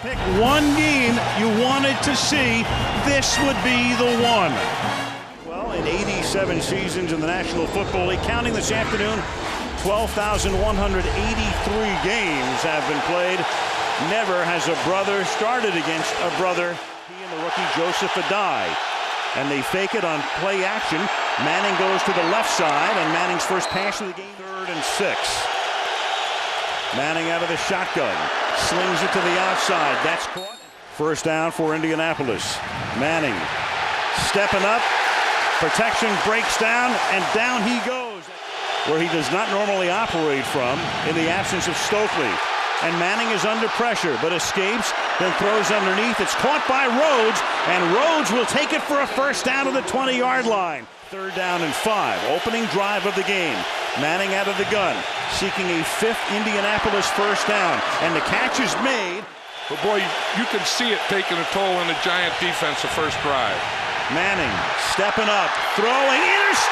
Pick one game you wanted to see, this would be the one. Well, in 87 seasons in the National Football League, counting this afternoon, 12,183 games have been played. Never has a brother started against a brother. He and the rookie Joseph Adai. And they fake it on play action. Manning goes to the left side, and Manning's first pass of the game, 3rd and 6. Manning out of the shotgun. Slings it to the outside. That's caught. First down for Indianapolis. Manning stepping up. Protection breaks down, and down he goes, where he does not normally operate from in the absence of Stokely. And Manning is under pressure, but escapes, then throws underneath. It's caught by Rhodes, and Rhodes will take it for a first down to the 20-yard line. 3rd down and 5. Opening drive of the game. Manning out of the gun, seeking a 5th Indianapolis first down, and the catch is made. But boy, you can see it taking a toll on the Giant defense the first drive. Manning stepping up, throwing,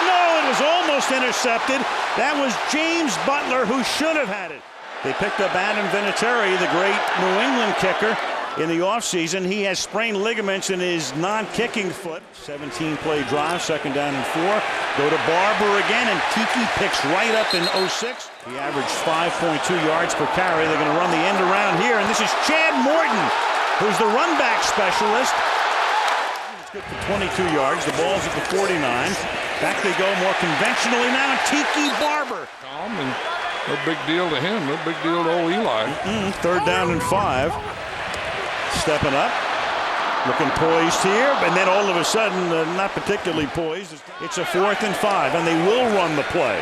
no, it was almost intercepted. That was James Butler who should have had it. They picked up Adam Vinatieri, the great New England kicker, in the offseason. He has sprained ligaments in his non-kicking foot. 17-play drive, 2nd down and 4. Go to Barber again, and Tiki picks right up in 06. He averaged 5.2 yards per carry. They're going to run the end around here, and this is Chad Morton, who's the run-back specialist. It's good for 22 yards. The ball's at the 49. Back they go more conventionally now. Tiki Barber. Calm, and no big deal to him. No big deal to old Eli. 3rd down and 5. Stepping up, looking poised here, and then all of a sudden, not particularly poised. It's a 4th and 5, and they will run the play.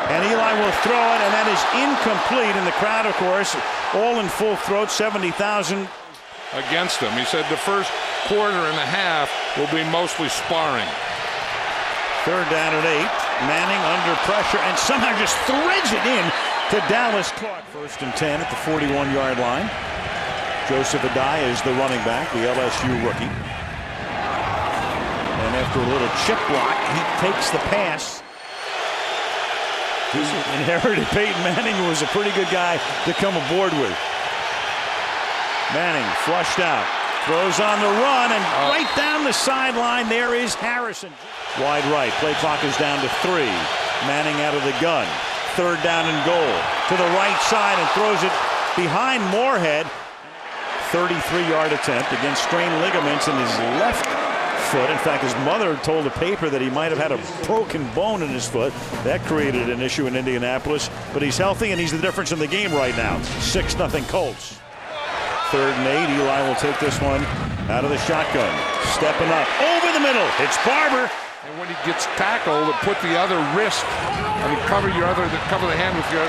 And Eli will throw it, and that is incomplete. And the crowd, of course, all in full throat, 70,000. Against him. He said the first quarter and a half will be mostly sparring. 3rd down and 8. Manning under pressure, and somehow just threads it in to Dallas Clark. 1st and 10 at the 41-yard line. Joseph Adai is the running back, the LSU rookie. And after a little chip block, he takes the pass. He inherited Peyton Manning, who was a pretty good guy to come aboard with. Manning flushed out, throws on the run, and right down the sideline there is Harrison. Wide right, play clock is down to 3. Manning out of the gun, 3rd down and goal. To the right side and throws it behind Moorhead. 33-yard attempt against strained ligaments in his left foot. In fact, his mother told the paper that he might have had a broken bone in his foot. That created an issue in Indianapolis, but he's healthy and he's the difference in the game right now. 6-0 Colts. 3rd and 8. Eli will take this one out of the shotgun. Stepping up over the middle. It's Barber. And when he gets tackled, put the other wrist. I mean, cover the hand with your.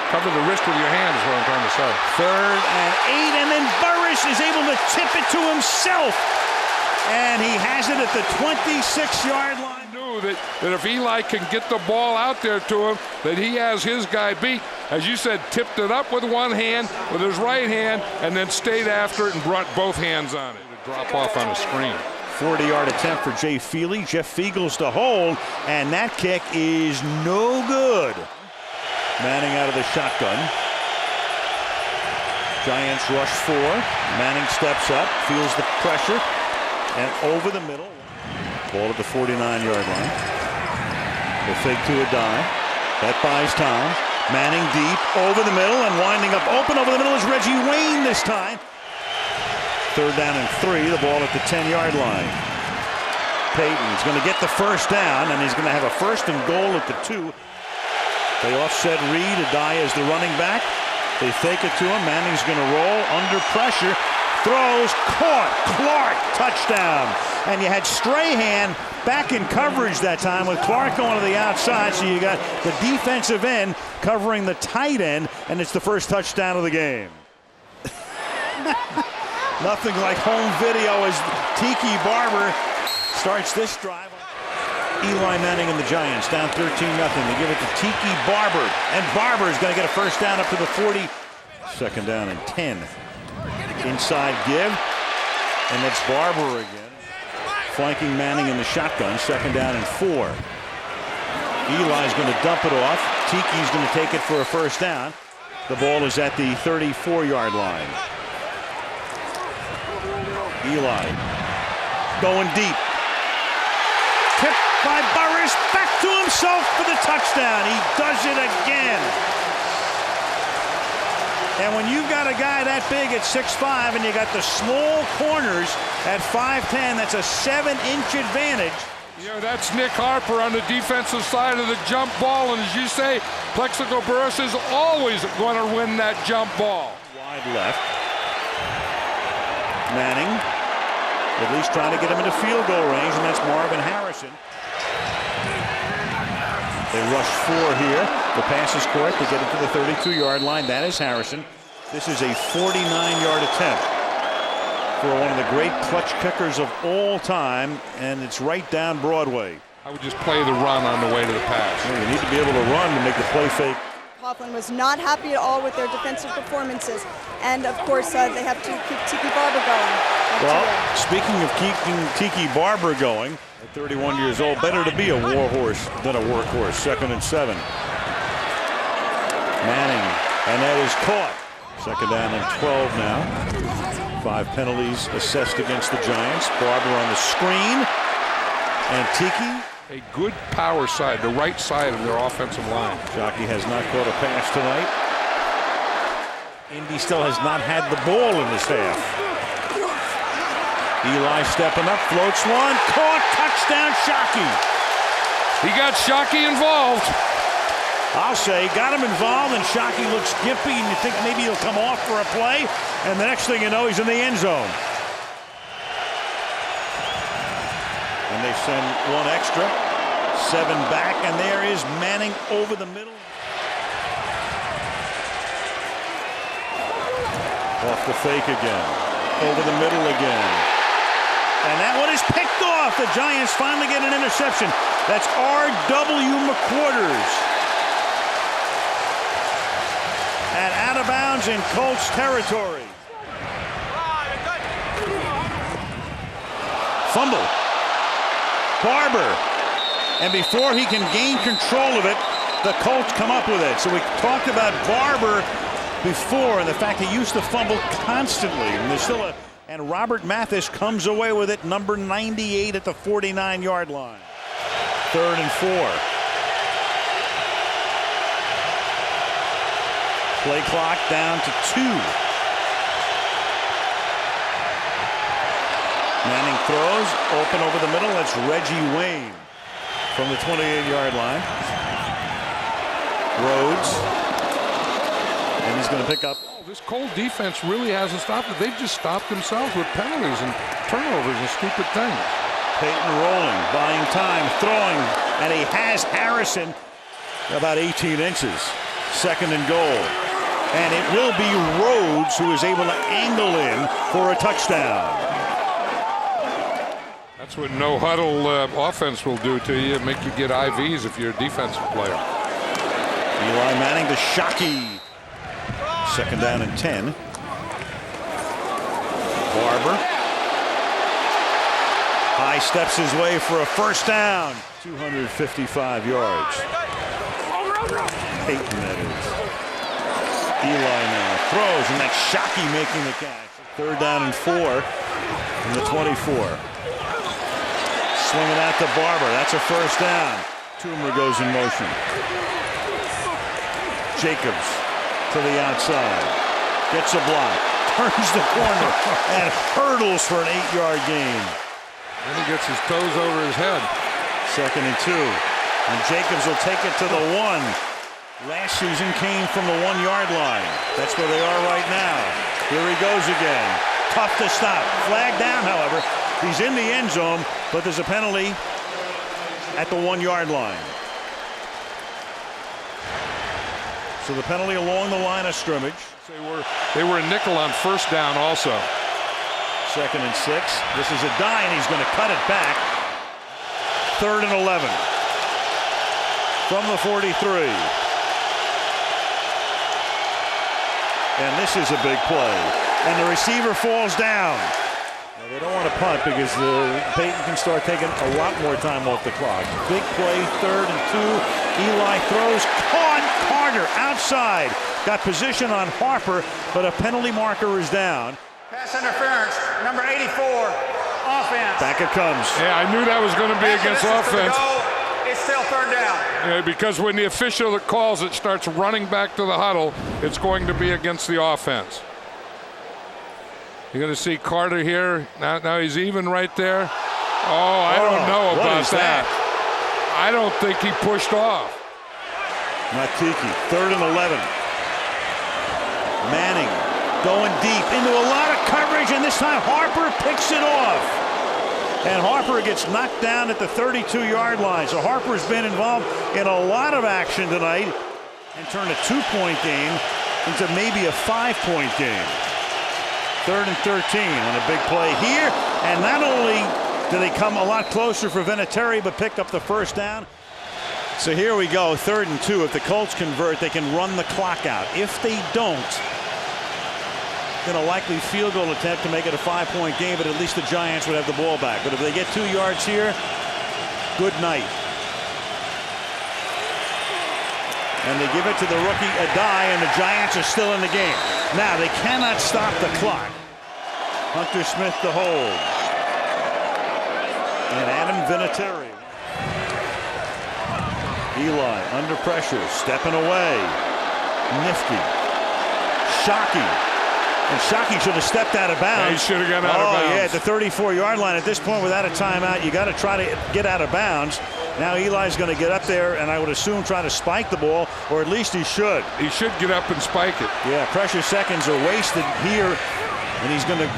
Cover the wrist with your hand is what I'm trying to say. 3rd and 8, and then Burris is able to tip it to himself. And he has it at the 26-yard line. He knew that if Eli can get the ball out there to him, that he has his guy beat. As you said, tipped it up with one hand, with his right hand, and then stayed after it and brought both hands on it. To drop off on a screen. 40-yard attempt for Jay Feely. Jeff Fiegels to hold, and that kick is no good. Manning out of the shotgun. Giants rush 4. Manning steps up, feels the pressure, and over the middle. Ball at the 49-yard line. The fake to Adai. That buys time. Manning deep, over the middle, and winding up open over the middle is Reggie Wayne this time. 3rd down and 3, the ball at the 10-yard line. Peyton's going to get the first down, and he's going to have a 1st and goal at the 2. They offset Reed. Adai is the running back. They fake it to him. Manning's going to roll under pressure. Throws, caught. Clark, touchdown. And you had Strahan back in coverage that time with Clark going to the outside. So you got the defensive end covering the tight end, and it's the first touchdown of the game. Nothing like home video as Tiki Barber starts this drive. Eli Manning and the Giants down 13-0. They give it to Tiki Barber, and Barber is going to get a first down up to the 40. 2nd down and 10. Inside give, and it's Barber again. Flanking Manning in the shotgun, 2nd down and 4. Eli's going to dump it off. Tiki's going to take it for a first down. The ball is at the 34-yard line. Eli going deep. Tipped by Burris, back to himself for the touchdown. He does it again. And when you've got a guy that big at 6'5", and you got the small corners at 5'10", that's a 7-inch advantage. You know, that's Nick Harper on the defensive side of the jump ball, and as you say, Plexico Burris is always going to win that jump ball. Wide left. Manning at least trying to get him into field goal range, and that's Marvin Harrison. They rush 4 here. The pass is caught to get it to the 32-yard line. That is Harrison. This is a 49-yard attempt for one of the great clutch kickers of all time, and it's right down Broadway. I would just play the run on the way to the pass. You need to be able to run to make the play fake. Coughlin was not happy at all with their defensive performances, and of course they have to keep Tiki Barber going. Well, speaking of keeping Tiki Barber going, at 31 years old, better to be a war horse than a workhorse. 2nd and 7. Manning, and that is caught. 2nd down and 12 now. 5 penalties assessed against the Giants. Barber on the screen, and Tiki. A good power side, the right side of their offensive line. Jockey has not caught a pass tonight. Indy still has not had the ball in this half. Eli stepping up, floats one, caught, touchdown, Shockey. He got Shockey involved. I'll say, got him involved, and Shockey looks gimpy, and you think maybe he'll come off for a play, and the next thing you know, he's in the end zone. And they send 1 extra, 7 back, and there is Manning over the middle. Off the fake again, over the middle again. And that one is picked off. The Giants finally get an interception. That's R.W. McQuarters. And out of bounds in Colts territory. Fumble. Barber. And before he can gain control of it, the Colts come up with it. So we talked about Barber before and the fact he used to fumble constantly. And there's still and Robert Mathis comes away with it, number 98 at the 49-yard line. 3rd and 4. Play clock down to 2. Manning throws, open over the middle. That's Reggie Wayne from the 28-yard line. Rhodes. And he's going to pick up. This Colt defense really hasn't stopped it. They've just stopped themselves with penalties and turnovers and stupid things. Peyton rolling, buying time, throwing, and he has Harrison about 18 inches. 2nd and goal. And it will be Rhodes who is able to angle in for a touchdown. That's what no huddle offense will do to you, make you get IVs if you're a defensive player. Eli Manning to Shockey. 2nd down and 10. Barber. High steps his way for a 1st down. 255 yards. Peyton, that is. Eli now throws, and that's Shockey making the catch. 3rd down and 4 from the 24. Swinging out to Barber. That's a 1st down. Toomer goes in motion. Jacobs to the outside. Gets a block. Turns the corner and hurdles for an 8-yard gain. Then he gets his toes over his head. 2nd and 2. And Jacobs will take it to the 1. Last season came from the 1-yard line. That's where they are right now. Here he goes again. Tough to stop. Flag down, however. He's in the end zone, but there's a penalty at the 1-yard line. So the penalty along the line of scrimmage. They were a nickel on 1st down also. 2nd and 6. This is a die, and he's going to cut it back. 3rd and 11. From the 43. And this is a big play. And the receiver falls down. Now, they don't want to punt because Peyton can start taking a lot more time off the clock. Big play, 3rd and 2. Eli throws, caught Carter outside. Got position on Harper, but a penalty marker is down. Pass interference, number 84, offense. Back it comes. Yeah, I knew that was going to be against offense. It's still third down. Yeah, because when the official that calls it starts running back to the huddle, it's going to be against the offense. You're going to see Carter here. Now he's even right there. Oh, I don't know about that. I don't think he pushed off. Matiki, 3rd and 11. Manning going deep into a lot of coverage, and this time Harper picks it off. And Harper gets knocked down at the 32-yard line. So Harper's been involved in a lot of action tonight and turned a 2-point game into maybe a 5-point game. 3rd and 13 on a big play here. And not only do they come a lot closer for Vinatieri, but pick up the first down. So here we go, 3rd and 2. If the Colts convert, they can run the clock out. If they don't, then a likely field goal attempt to make it a 5-point game, but at least the Giants would have the ball back. But if they get 2 yards here, good night. And they give it to the rookie Adai, and the Giants are still in the game. Now they cannot stop the clock. Hunter Smith to hold. And Adam Vinatieri. Eli under pressure, stepping away. Nifty. Shockey. And Shockey should have stepped out of bounds. Yeah, he should have got out of bounds. Oh, yeah, at the 34-yard line. At this point, without a timeout, you got to try to get out of bounds. Now Eli's going to get up there, and I would assume try to spike the ball, or at least he should. He should get up and spike it. Yeah, pressure seconds are wasted here, and he's going to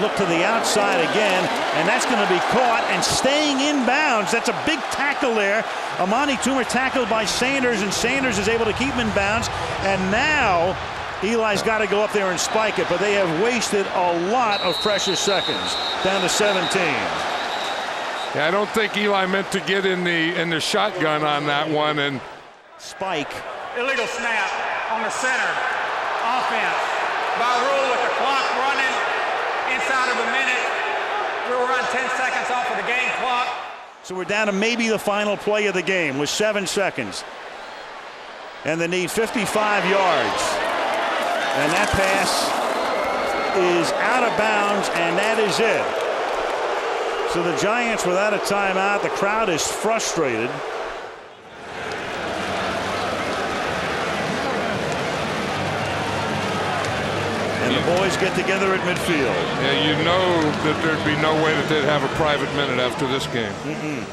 look to the outside again, and that's going to be caught and staying in bounds. That's a big tackle there. Amani Toomer tackled by Sanders, and Sanders is able to keep him in bounds. And now Eli's got to go up there and spike it, but they have wasted a lot of precious seconds. Down to 17. Yeah, I don't think Eli meant to get in the shotgun on that one. And spike. Illegal snap on the center. Offense. By rule, with the clock running inside of a minute, we'll run 10 seconds off of the game clock. So we're down to maybe the final play of the game with 7 seconds. And they need 55 yards. And that pass is out of bounds, and that is it. So the Giants without a timeout. The crowd is frustrated. And the boys get together at midfield. Yeah, you know that there'd be no way that they'd have a private minute after this game. Mm-mm.